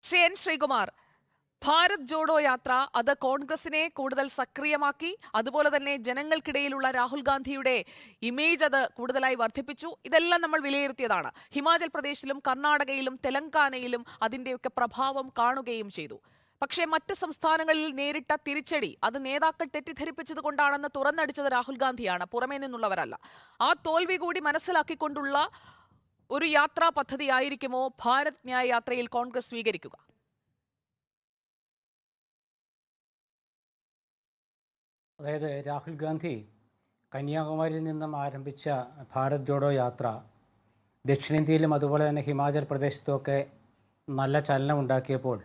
Shri N Sreekumar, Bharat Jodo യാത്ര അത് കോൺഗ്രസിനെ കൂടുതൽ സക്രിയമാക്കി. അതുപോലെ തന്നെ ജനങ്ങൾക്കിടയിലുള്ള രാഹുൽ ഗാന്ധിയുടെ ഇമേജ് അത് കൂടുതലായി വർദ്ധിപ്പിച്ചു. ഇതെല്ലാം നമ്മൾ വിലയിരുത്തിയതാണ്. ഹിമാചൽ പ്രദേശിലും കർണാടകയിലും തെലങ്കാനയിലും അതിന്റെയൊക്കെ പ്രഭാവം കാണുകയും ചെയ്തു. പക്ഷേ മറ്റ് സംസ്ഥാനങ്ങളിൽ നേരിട്ട തിരിച്ചടി അത് നേതാക്കൾ തെറ്റിദ്ധരിപ്പിച്ചത് കൊണ്ടാണെന്ന് തുറന്നടിച്ചത് രാഹുൽ ഗാന്ധിയാണ്, പുറമേ നിന്നുള്ളവരല്ല. ആ തോൽവി കൂടി മനസ്സിലാക്കിക്കൊണ്ടുള്ള ഒരു യാത്രാ പദ്ധതിയായിരിക്കുമോ ഭാരത് ന്യായ് യാത്രയിൽ കോൺഗ്രസ് സ്വീകരിക്കുക? അതായത് രാഹുൽ ഗാന്ധി കന്യാകുമാരിയിൽ നിന്നും ആരംഭിച്ച ഭാരത് ജോഡോ യാത്ര ദക്ഷിണേന്ത്യയിലും അതുപോലെ തന്നെ ഹിമാചൽ പ്രദേശത്തുമൊക്കെ നല്ല ചലനം ഉണ്ടാക്കിയപ്പോൾ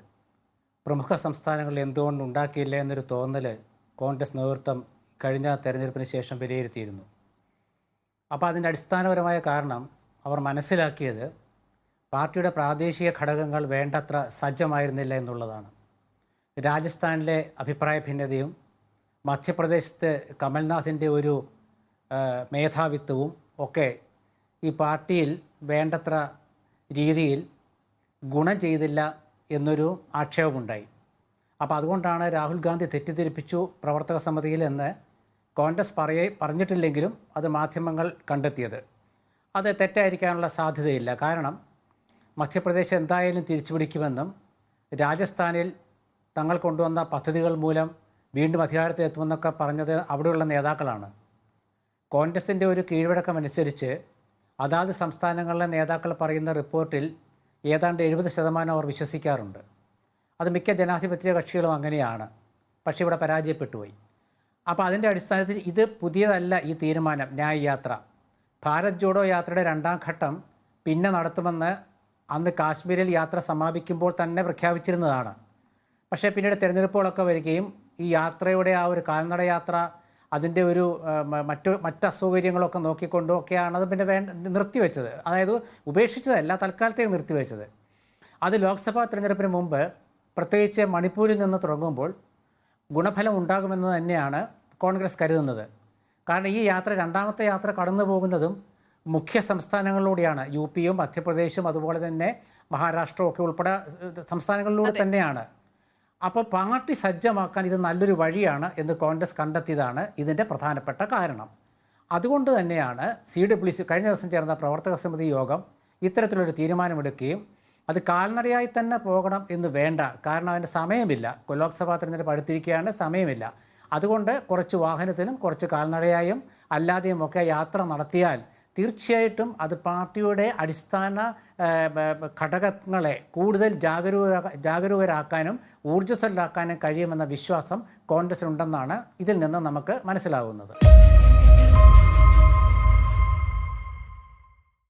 പ്രമുഖ സംസ്ഥാനങ്ങളിൽ എന്തുകൊണ്ട് ഉണ്ടാക്കിയില്ല എന്നൊരു തോന്നൽ കോൺഗ്രസ് നേതൃത്വം കഴിഞ്ഞ തെരഞ്ഞെടുപ്പിന് ശേഷം വിലയിരുത്തിയിരുന്നു. അപ്പോൾ അതിൻ്റെ അടിസ്ഥാനപരമായ കാരണം അവർ മനസ്സിലാക്കിയത് പാർട്ടിയുടെ പ്രാദേശിക ഘടകങ്ങൾ വേണ്ടത്ര സജ്ജമായിരുന്നില്ല എന്നുള്ളതാണ്. രാജസ്ഥാനിലെ അഭിപ്രായ ഭിന്നതയും മധ്യപ്രദേശത്ത് കമൽനാഥിൻ്റെ ഒരു മേധാവിത്വവും ഒക്കെ ഈ പാർട്ടിയിൽ വേണ്ടത്ര രീതിയിൽ ഗുണം ചെയ്തില്ല എന്നൊരു ആക്ഷേപമുണ്ടായി. അപ്പോൾ അതുകൊണ്ടാണ് രാഹുൽ ഗാന്ധി തെറ്റിദ്ധരിപ്പിച്ചു പ്രവർത്തക സമിതിയിൽ എന്ന് കോൺഗ്രസ് പറഞ്ഞിട്ടില്ലെങ്കിലും അത് മാധ്യമങ്ങൾ കണ്ടെത്തിയത്. അത് തെറ്റായിരിക്കാനുള്ള സാധ്യതയില്ല. കാരണം മധ്യപ്രദേശ് എന്തായാലും തിരിച്ചുപിടിക്കുമെന്നും രാജസ്ഥാനിൽ തങ്ങൾ കൊണ്ടുവന്ന പദ്ധതികൾ മൂലം വീണ്ടും അധികാരത്തിൽ എത്തുമെന്നൊക്കെ പറഞ്ഞത് അവിടെയുള്ള നേതാക്കളാണ്. കോൺഗ്രസിൻ്റെ ഒരു കീഴ്വഴക്കമനുസരിച്ച് അതാത് സംസ്ഥാനങ്ങളിലെ നേതാക്കൾ പറയുന്ന റിപ്പോർട്ടിൽ ഏതാണ്ട് 70% അവർ വിശ്വസിക്കാറുണ്ട്. അത് മിക്ക ജനാധിപത്യ കക്ഷികളും അങ്ങനെയാണ്. പക്ഷേ ഇവിടെ പരാജയപ്പെട്ടുപോയി. അപ്പോൾ അതിൻ്റെ അടിസ്ഥാനത്തിൽ ഇത് പുതിയതല്ല. ഈ തീരുമാനം ന്യായ് യാത്ര ഭാരത് ജോഡോ യാത്രയുടെ രണ്ടാം ഘട്ടം പിന്നെ നടത്തുമെന്ന് അന്ന് കാശ്മീരിൽ യാത്ര സമാപിക്കുമ്പോൾ തന്നെ പ്രഖ്യാപിച്ചിരുന്നതാണ്. പക്ഷേ പിന്നീട് തിരഞ്ഞെടുപ്പുകളൊക്കെ വരികയും ഈ യാത്രയുടെ ആ ഒരു കാൽനട യാത്ര അതിൻ്റെ ഒരു മറ്റ് അസൗകര്യങ്ങളൊക്കെ നോക്കിക്കൊണ്ടും ഒക്കെയാണ് അത് പിന്നെ നിർത്തിവെച്ചത്. അതായത് ഉപേക്ഷിച്ചതല്ല, തൽക്കാലത്തേക്ക് നിർത്തിവെച്ചത്. അത് ലോക്സഭാ തിരഞ്ഞെടുപ്പിന് മുമ്പ് പ്രത്യേകിച്ച് മണിപ്പൂരിൽ നിന്ന് തുടങ്ങുമ്പോൾ ഗുണഫലം ഉണ്ടാകുമെന്ന് തന്നെയാണ് കോൺഗ്രസ് കരുതുന്നത്. കാരണം ഈ യാത്ര രണ്ടാമത്തെ യാത്ര കടന്നു പോകുന്നതും മുഖ്യ സംസ്ഥാനങ്ങളിലൂടെയാണ്. യു പിയും മധ്യപ്രദേശും അതുപോലെ തന്നെ മഹാരാഷ്ട്രവും ഒക്കെ ഉൾപ്പെടെ സംസ്ഥാനങ്ങളിലൂടെ തന്നെയാണ്. അപ്പോൾ പാർട്ടി സജ്ജമാക്കാൻ ഇത് നല്ലൊരു വഴിയാണ് എന്ന് കോൺഗ്രസ് കണ്ടെത്തിയതാണ് ഇതിൻ്റെ പ്രധാനപ്പെട്ട കാരണം. അതുകൊണ്ട് തന്നെയാണ് CWC കഴിഞ്ഞ ദിവസം ചേർന്ന പ്രവർത്തക സമിതി യോഗം ഇത്തരത്തിലൊരു തീരുമാനമെടുക്കുകയും അത് കാൽനടയായി തന്നെ പോകണം എന്ന് വേണ്ട. കാരണം അതിൻ്റെ സമയമില്ല. ലോക്സഭാ തിരഞ്ഞെടുപ്പ് അടുത്തിരിക്കുകയാണ്, സമയമില്ല. അതുകൊണ്ട് കുറച്ച് വാഹനത്തിലും കുറച്ച് കാൽനടയായും അല്ലാതെയും ഒക്കെ യാത്ര നടത്തിയാൽ തീർച്ചയായിട്ടും അത് പാർട്ടിയുടെ അടിസ്ഥാന ഘടകങ്ങളെ കൂടുതൽ ജാഗരൂകരാക്കാനും ഊർജ്ജസ്വലരാക്കാനും കഴിയുമെന്ന വിശ്വാസം കോൺഗ്രസിനുണ്ടെന്നാണ് ഇതിൽ നിന്ന് നമുക്ക് മനസ്സിലാകുന്നത്.